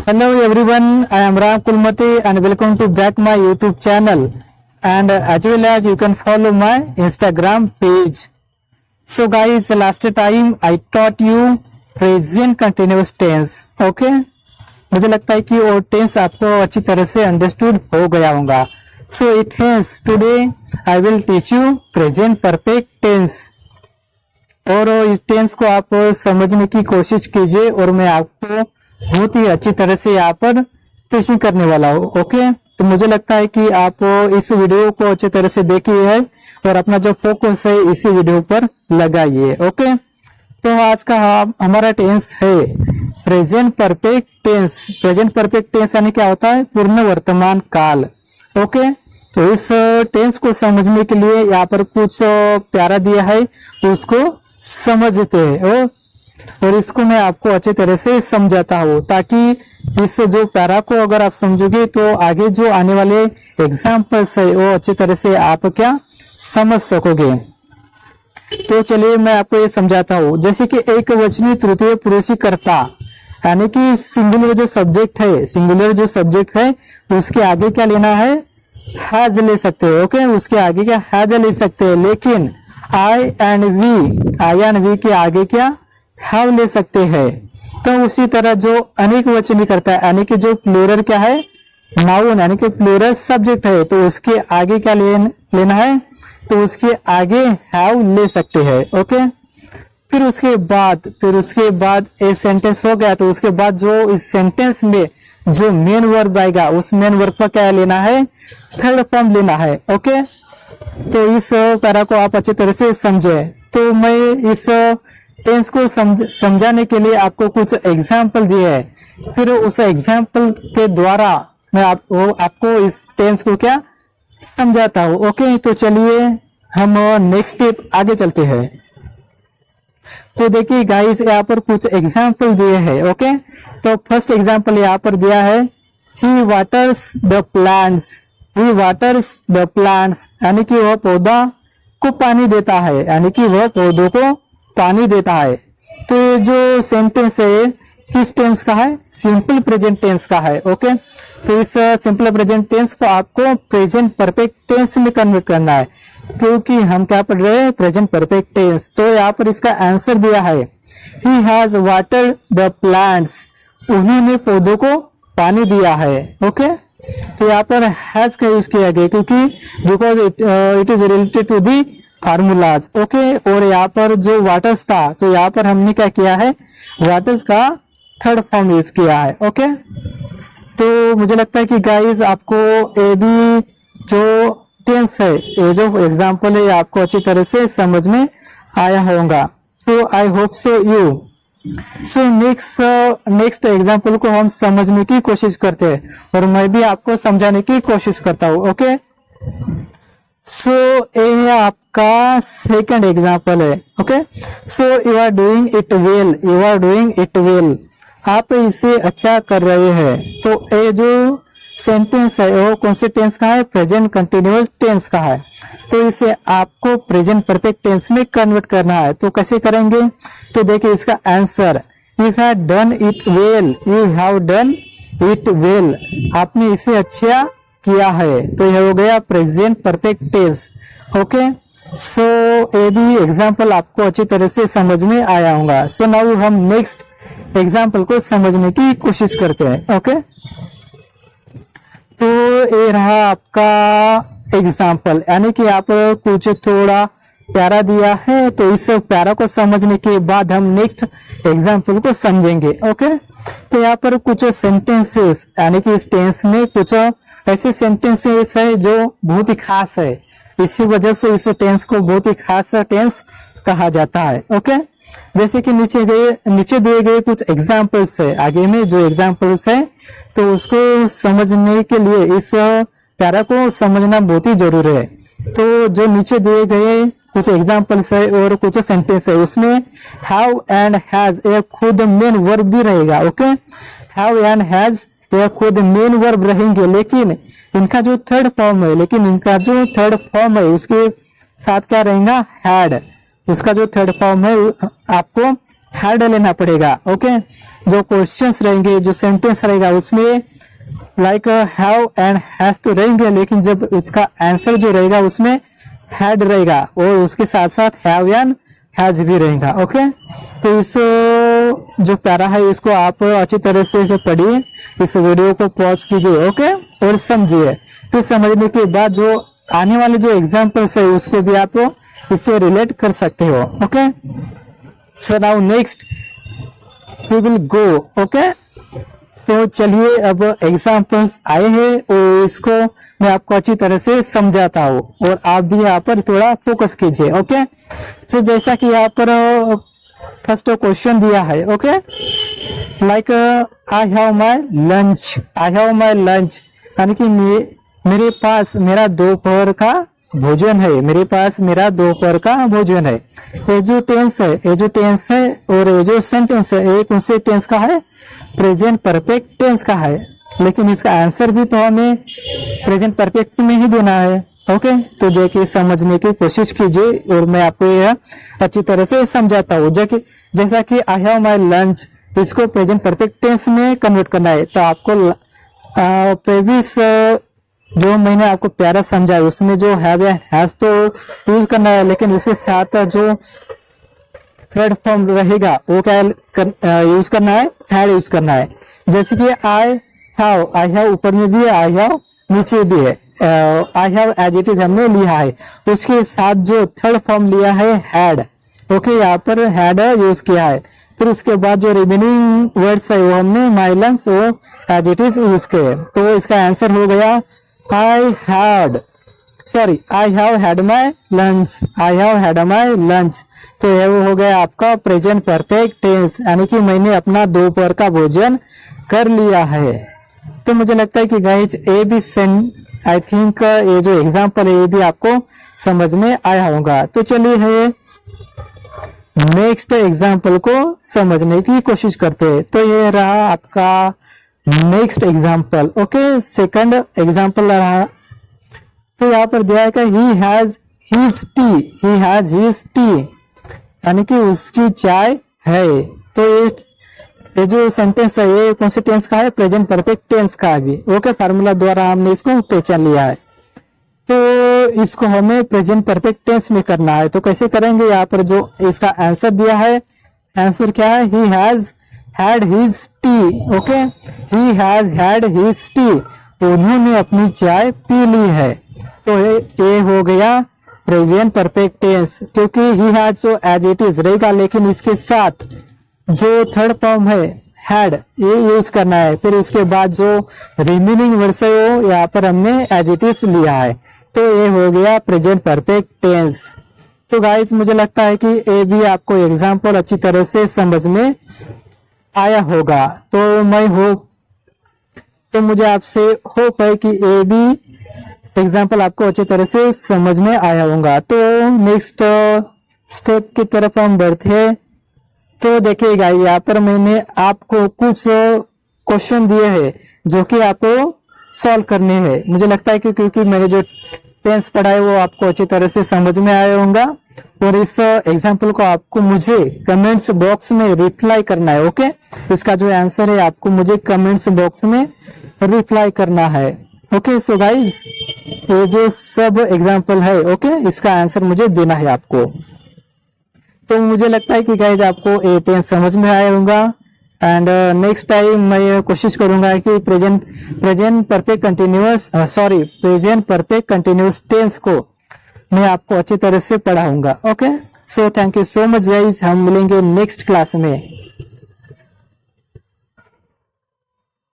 Hello everyone, I am Ram Kulmati and welcome to back my YouTube channel, and as well as you can follow my Instagram page. So guys, last time I taught you present continuous tense. Okay, मुझे लगता है कि वो tense आपको अच्छी तरह से understood हो गया होगा. So it means today I will teach you present perfect tense. और इस टेंस को आप समझने की कोशिश कीजिए और मैं आपको बहुत ही अच्छी तरह से यहाँ पर टीचिंग करने वाला हूँ. ओके, तो मुझे लगता है कि आप इस वीडियो को अच्छी तरह से देखिए है और अपना जो फोकस है इसी वीडियो पर लगाइए. ओके, तो आज का हमारा टेंस है present perfect tense. Present perfect tense यानी क्या होता है? पूर्ण वर्तमान काल. ओके, तो इस टेंस को समझने के लिए यहाँ पर कुछ प्यारा दिया है, उसको समझते हैं और इसको मैं आपको अच्छे तरह से समझाता हूँ ताकि इस जो पैरा को अगर आप समझोगे तो आगे जो आने वाले एग्जाम्पल्स है वो अच्छे तरह से आप क्या समझ सकोगे. तो चलिए मैं आपको ये समझाता हूँ. जैसे कि एक वचनी तृतीय पुरुषी कर्ता यानी कि सिंगुलर जो सब्जेक्ट है उसके आगे क्या लेना है? हैज ले सकते हैं. ओके, उसके आगे क्या हैज ले सकते हैं, लेकिन आई एंड वी के आगे क्या हैव ले सकते हैं. तो उसी तरह जो अनेक वचनी करता है यानी कि जो प्लूरल क्या है? नाउन यानी कि प्लूरल सब्जेक्ट है, तो उसके आगे क्या लेना है? तो उसके आगे हैव ले सकते हैं. ओके, फिर उसके बाद ए सेंटेंस हो गया, तो उसके बाद जो इस सेंटेंस में जो मेन वर्ब आएगा उस मेन वर्ब पर क्या लेना है? थर्ड फॉर्म लेना है. ओके, तो इस पैरा को आप अच्छी तरह से समझे. तो मैं इस टेंस को समझाने के लिए आपको कुछ एग्जाम्पल दिए है, फिर उस एग्जाम्पल के द्वारा मैं आपको इस टेंस को क्या समझाता हूँ. ओके, तो चलिए हम नेक्स्ट स्टेप आगे चलते हैं. तो देखिए गाइस, यहाँ पर कुछ एग्जाम्पल दिए हैं. ओके, तो फर्स्ट एग्जाम्पल यहाँ पर दिया है ही वाटर्स द प्लांट्स यानी कि वह पौधा को पानी देता है, यानी कि वह पौधों को पानी देता है. तो ये जो सेंटेंस है किस टेंस का है? सिंपल प्रेजेंट टेंस का है. ओके, तो इस सिंपल प्रेजेंट टेंस को आपको प्रेजेंट परफेक्ट टेंस में कन्वर्ट करना है, क्योंकि हम क्या पढ़ रहे हैं? Present perfect tense. तो यहाँ पर इसका आंसर दिया है he has watered the plants, उन्होंने पौधों को पानी दिया है. ओके, तो यहाँ पर हैज का यूज किया गया क्योंकि because it is related to the formulas. Okay, और यहाँ पर जो वाटर्स था तो यहाँ पर हमने क्या किया है? वाटर्स का थर्ड फॉर्म यूज किया है. ओके, तो मुझे लगता है कि गाइस आपको ये भी जो टेंस है, ये जो एग्जांपल है आपको अच्छी तरह से समझ में आया होगा. तो I hope so you. So next example को हम समझने की कोशिश करते हैं और मैं भी आपको समझाने की कोशिश करता हूँ. ओके, सो ये आपका सेकंड एग्जांपल है. Okay, so you are doing it well, आप इसे अच्छा कर रहे हैं. तो ये जो सेंटेंस है वो कौन से टेंस का है? प्रेजेंट कंटिन्यूअस टेंस का है. तो इसे आपको प्रेजेंट परफेक्ट टेंस में कन्वर्ट करना है. तो कैसे करेंगे? तो देखिए इसका answer you have done it well, आपने इसे अच्छा किया है. तो यह हो गया present perfect tense. Okay, so ये भी एग्जांपल आपको अच्छी तरह से समझ में आया होगा. सो नाउ हम नेक्स्ट एग्जांपल को समझने की कोशिश करते हैं. ओके, तो ये रहा आपका एग्जाम्पल, यानी कि आप कुछ थोड़ा प्यारा दिया है, तो इस प्यारा को समझने के बाद हम नेक्स्ट एग्जाम्पल को समझेंगे. ओके, तो यहाँ पर कुछ सेंटेंसेस यानी कि इस टेंस में कुछ ऐसे सेंटेंसेस है जो बहुत ही खास है, इसी वजह से इस टेंस को बहुत ही खास टेंस कहा जाता है. ओके, जैसे कि नीचे दिए गए कुछ एग्जाम्पल्स है, आगे में जो एग्जाम्पल्स है तो उसको समझने के लिए इस प्यारा को समझना बहुत ही जरूरी है. तो जो नीचे दिए गए कुछ एग्जाम्पल्स है और कुछ सेंटेंस है उसमें हैव एंड हैज ये खुद मेन वर्ब भी रहेगा. ओके, हैव एंड हैज ये खुद मेन वर्ब रहेंगे, लेकिन इनका जो थर्ड फॉर्म है उसके साथ क्या रहेगा? हैड. उसका जो थर्ड फॉर्म है आपको हैड लेना पड़ेगा. ओके, जो क्वेश्चंस रहेंगे, जो सेंटेंस रहेगा उसमें लाइक हैव एंड हैज तो रहेंगे, लेकिन जब उसका आंसर जो रहेगा उसमें हैड रहेगा और उसके साथ साथ हैव एंड हैज भी रहेगा। ओके, तो इस जो पैरा है इसको आप अच्छी तरह से इसे पढ़िए, इस वीडियो को पॉज कीजिए। ओके, और समझिए, फिर समझने के बाद जो आने वाले जो एग्जाम्पल्स है उसको भी आप इससे रिलेट कर सकते हो। Okay, so now next we will go. Okay, तो चलिए अब एग्जाम्पल्स आए हैं और इसको मैं आपको अच्छी तरह से समझाता हूँ और आप भी यहाँ पर थोड़ा फोकस कीजिए। ओके, तो जैसा कि यहाँ पर फर्स्ट क्वेश्चन दिया है। Okay, like I have my lunch, I have my lunch, यानी कि मेरे पास मेरा दोपहर का भोजन है, मेरे पास मेरा दोपहर का भोजन है। ये जो टेंस है, ये जो टेंस है और ये जो सेंटेंस है, ये कौन से टेंस का है? प्रेजेंट परफेक्ट टेंस का है, लेकिन इसका आंसर भी तो हमें प्रेजेंट परफेक्ट में ही देना है। ओके, तो देखिए समझने की कोशिश कीजिए और मैं आपको यह अच्छी तरह से समझाता हूँ। जैसा कि आई हैव माई लंच, इसको प्रेजेंट परफेक्ट टेंस में कन्वर्ट करना है, तो आपको प्रीवियस जो मैंने आपको प्यारा समझा उसमें जो हैव या हैज तो यूज करना है, लेकिन उसके साथ जो थर्ड फॉर्म रहेगा वो क्या यूज करना है? हैड यूज करना है। जैसे कि आई हैव ऊपर में भी है, आई हैव नीचे भी है, I have as it is हमने लिया है, उसके साथ जो थर्ड फॉर्म लिया है हैड। ओके, यहाँ पर हैड यूज किया है, फिर उसके बाद जो रिमेनिंग वर्ड्स है वो हमने माई लंच वो एज इट इज यूज किए, तो इसका आंसर हो गया I have had my lunch, I have had my lunch. तो ये वो हो गया आपका प्रेजेंट परफेक्ट टेंस, यानी कि मैंने अपना दोपहर का भोजन कर लिया है। तो मुझे लगता है कि guys A B I think ये जो एग्जाम्पल है ये भी आपको समझ में आया होगा। तो चलिए है नेक्स्ट एग्जाम्पल को समझने की कोशिश करते हैं। तो ये रहा आपका next example. Okay, second example रहा, तो यहाँ पर दिया है कि he has his T, he has his T, यानी कि उसकी चाय है। तो ये जो सेंटेंस है ये कौन से टेंस का है? प्रेजेंट परफेक्ट टेंस का भी। ओके, फार्मूला द्वारा हमने इसको पहचान लिया है, तो इसको हमें प्रेजेंट परफेक्ट टेंस में करना है। तो कैसे करेंगे? यहाँ पर जो इसका आंसर दिया है, आंसर क्या है? He has had his T. Okay, he has had his T, उन्होंने अपनी चाय पी ली है। तो ये हो गया प्रेजेंट परफेक्ट टेंस, क्योंकि ही हैज जो एज इट इज रहेगा, लेकिन इसके साथ जो थर्ड फॉर्म है हैड ये यूज करना है, फिर उसके बाद जो रिमेनिंग वर्ड्स है वो यहाँ पर हमने एज इट इज लिया है। तो ये हो गया प्रेजेंट परफेक्ट टेंस। तो गाइस मुझे लगता है कि ये भी आपको एग्जाम्पल अच्छी तरह से समझ में आया होगा। तो मुझे आपसे होप है कि ये भी एग्जाम्पल आपको अच्छी तरह से समझ में आया होगा। तो नेक्स्ट स्टेप की तरफ हम बढ़ते हैं। तो देखिएगा यहाँ पर मैंने आपको कुछ क्वेश्चन दिए हैं जो कि आपको सॉल्व करने हैं। मुझे लगता है कि क्योंकि मैंने जो टेंस पढ़ा है वो आपको अच्छी तरह से समझ में आया होगा, और इस एग्जाम्पल को आपको मुझे कमेंट्स बॉक्स में रिप्लाई करना है। ओके, इसका जो आंसर है आपको मुझे कमेंट्स बॉक्स में रिप्लाई करना है। ओके, सो गाइज ये जो सब एग्जाम्पल है, ओके, इसका आंसर मुझे देना है आपको। तो मुझे लगता है कि गाइज आपको ये टेंस समझ में आया होगा, एंड नेक्स्ट टाइम मैं कोशिश करूंगा कि प्रेजेंट परफेक्ट कंटिन्यूअस टेंस को मैं आपको अच्छी तरह से पढ़ाऊंगा। Okay, so thank you so much guys, हम मिलेंगे नेक्स्ट क्लास में।